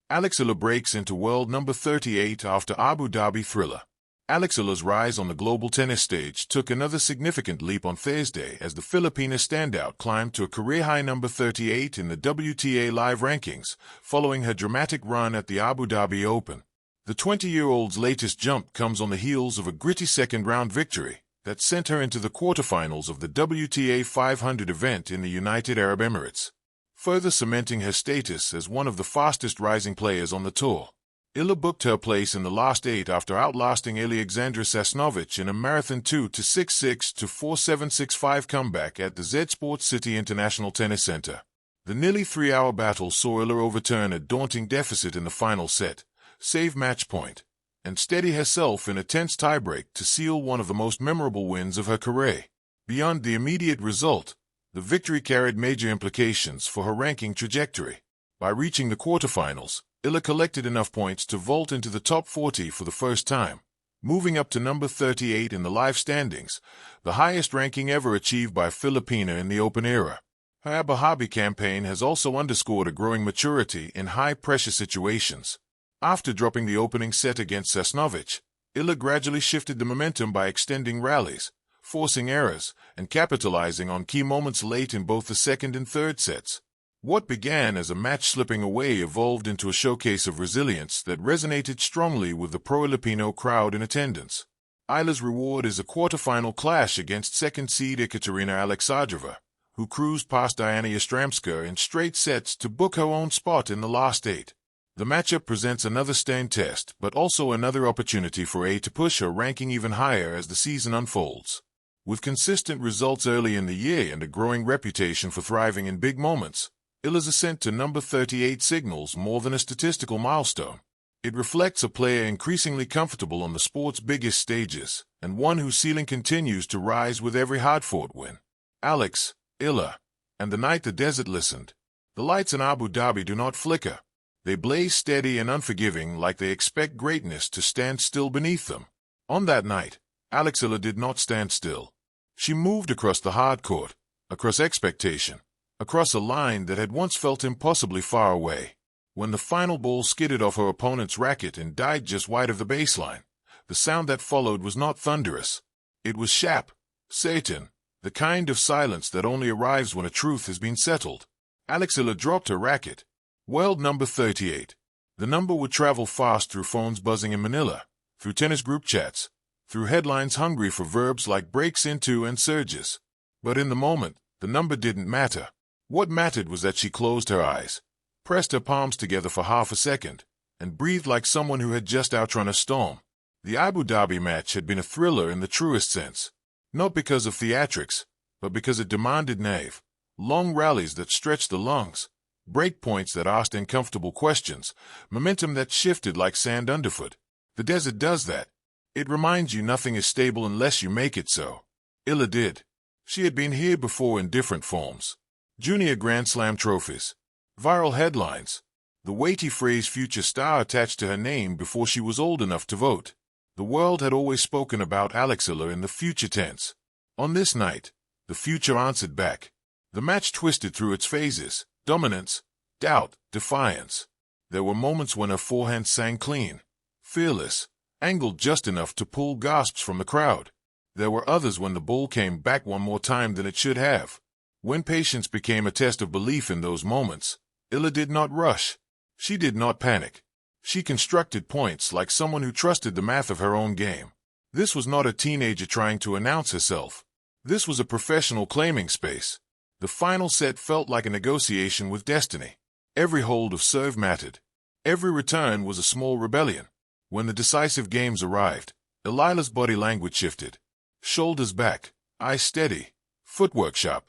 Eala breaks into world number 38 after Abu Dhabi thriller. Eala's rise on the global tennis stage took another significant leap on Thursday as the Filipina standout climbed to a career-high number 38 in the WTA live rankings, following her dramatic run at the Abu Dhabi Open. The 20-year-old's latest jump comes on the heels of a gritty second-round victory that sent her into the quarterfinals of the WTA 500 event in the United Arab Emirates, further cementing her status as one of the fastest rising players on the tour. Eala booked her place in the last 8 after outlasting Alexandra Sasnovich in a marathon 2-6-6 to 4-7-6-5 comeback at the Z Sports City International Tennis Center. The nearly 3-hour battle saw Eala overturn a daunting deficit in the final set, save match point, and steady herself in a tense tiebreak to seal one of the most memorable wins of her career. Beyond the immediate result, the victory carried major implications for her ranking trajectory. By reaching the quarterfinals, Eala collected enough points to vault into the top 40 for the first time, moving up to number 38 in the live standings, the highest ranking ever achieved by a Filipina in the Open era. Her Abu Dhabi campaign has also underscored a growing maturity in high-pressure situations. After dropping the opening set against Sasnovich, Eala gradually shifted the momentum by extending rallies, forcing errors, and capitalizing on key moments late in both the second and third sets. What began as a match slipping away evolved into a showcase of resilience that resonated strongly with the pro-Filipino crowd in attendance. Eala's reward is a quarterfinal clash against second seed Ekaterina Alexandrova, who cruised past Diana Yastremska in straight sets to book her own spot in the last 8. The matchup presents another stern test, but also another opportunity for A to push her ranking even higher as the season unfolds. With consistent results early in the year and a growing reputation for thriving in big moments, Eala's ascent to number 38 signals more than a statistical milestone. It reflects a player increasingly comfortable on the sport's biggest stages, and one whose ceiling continues to rise with every hard-fought win. Eala, and the night the desert listened. The lights in Abu Dhabi do not flicker. They blaze steady and unforgiving like they expect greatness to stand still beneath them. On that night, Eala did not stand still. She moved across the hard court, across expectation, across a line that had once felt impossibly far away. When the final ball skidded off her opponent's racket and died just wide of the baseline, the sound that followed was not thunderous. It was sharp, certain, the kind of silence that only arrives when a truth has been settled. Eala dropped her racket. World number 38. The number would travel fast through phones buzzing in Manila, through tennis group chats, through headlines hungry for verbs like breaks into and surges. But in the moment, the number didn't matter. What mattered was that she closed her eyes, pressed her palms together for half a second, and breathed like someone who had just outrun a storm. The Abu Dhabi match had been a thriller in the truest sense, not because of theatrics, but because it demanded nerve, long rallies that stretched the lungs, break points that asked uncomfortable questions, momentum that shifted like sand underfoot. The desert does that. It reminds you nothing is stable unless you make it so. Eala did. She had been here before in different forms. Junior Grand Slam trophies, viral headlines, the weighty phrase future star attached to her name before she was old enough to vote. The world had always spoken about Eala in the future tense. On this night, the future answered back. The match twisted through its phases: dominance, doubt, defiance. There were moments when her forehand sang clean, fearless, angled just enough to pull gasps from the crowd. There were others when the ball came back one more time than it should have. When patience became a test of belief in those moments, Eala did not rush. She did not panic. She constructed points like someone who trusted the math of her own game. This was not a teenager trying to announce herself. This was a professional claiming space. The final set felt like a negotiation with destiny. Every hold of serve mattered. Every return was a small rebellion. When the decisive games arrived, Eala's body language shifted. Shoulders back, eyes steady, footwork sharp.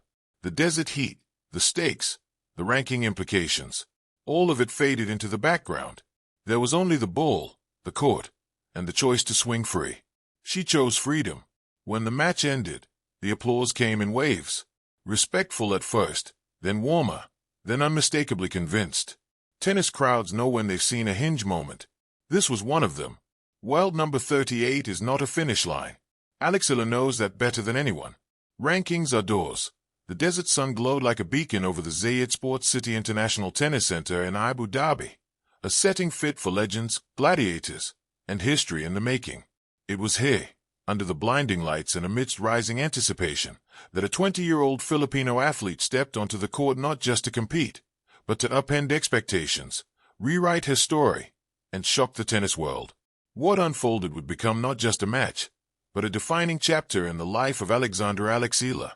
The desert heat, the stakes, the ranking implications, all of it faded into the background. There was only the ball, the court, and the choice to swing free. She chose freedom. When the match ended, the applause came in waves. Respectful at first, then warmer, then unmistakably convinced. Tennis crowds know when they've seen a hinge moment. This was one of them. World number 38 is not a finish line. Eala knows that better than anyone. Rankings are doors. The desert sun glowed like a beacon over the Z Sports City International Tennis Center in Abu Dhabi, a setting fit for legends, gladiators, and history in the making. It was here, under the blinding lights and amidst rising anticipation, that a 20-year-old Filipino athlete stepped onto the court not just to compete, but to upend expectations, rewrite her story, and shock the tennis world. What unfolded would become not just a match, but a defining chapter in the life of Alex Eala,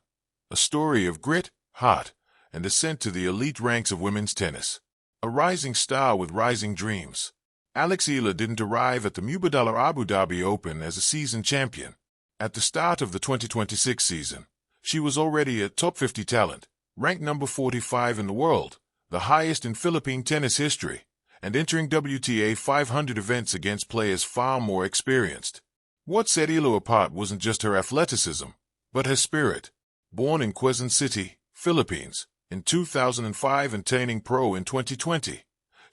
a story of grit, heart, and ascent to the elite ranks of women's tennis. A rising star with rising dreams, Alex Eala didn't arrive at the Mubadala Abu Dhabi Open as a seasoned champion. At the start of the 2026 season, she was already a top 50 talent, ranked number 45 in the world, the highest in Philippine tennis history, and entering WTA 500 events against players far more experienced. What set Eala apart wasn't just her athleticism, but her spirit. Born in Quezon City, Philippines, in 2005 and turning pro in 2020,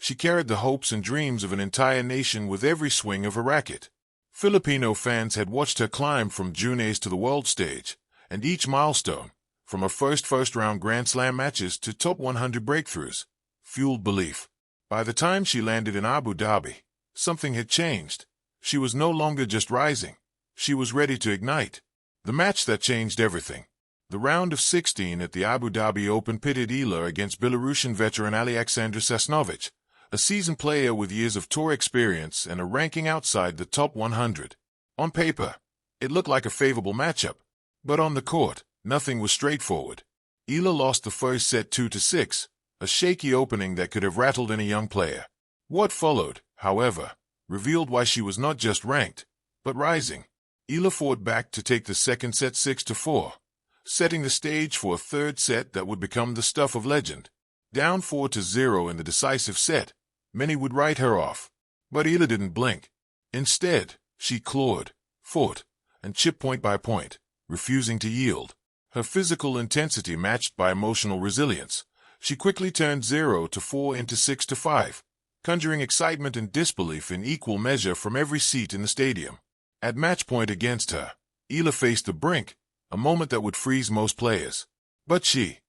she carried the hopes and dreams of an entire nation with every swing of her racket. Filipino fans had watched her climb from juniors to the world stage, and each milestone, from her first-round Grand Slam matches to top 100 breakthroughs, fueled belief. By the time she landed in Abu Dhabi, something had changed. She was no longer just rising. She was ready to ignite. The match that changed everything. The round of 16 at the Abu Dhabi Open pitted Eala against Belarusian veteran Alexander Sasnovich, a seasoned player with years of tour experience and a ranking outside the top 100. On paper, it looked like a favorable matchup, but on the court, nothing was straightforward. Eala lost the first set 2-6, a shaky opening that could have rattled any young player. What followed, however, revealed why she was not just ranked, but rising. Eala fought back to take the second set 6-4, setting the stage for a third set that would become the stuff of legend. Down 4-0 in the decisive set, many would write her off. But Eala didn't blink. Instead, she clawed, fought, and chipped point by point, refusing to yield. Her physical intensity matched by emotional resilience, she quickly turned 0-4 into 6-5, conjuring excitement and disbelief in equal measure from every seat in the stadium. At match point against her, Eala faced the brink, a moment that would freeze most players. But she,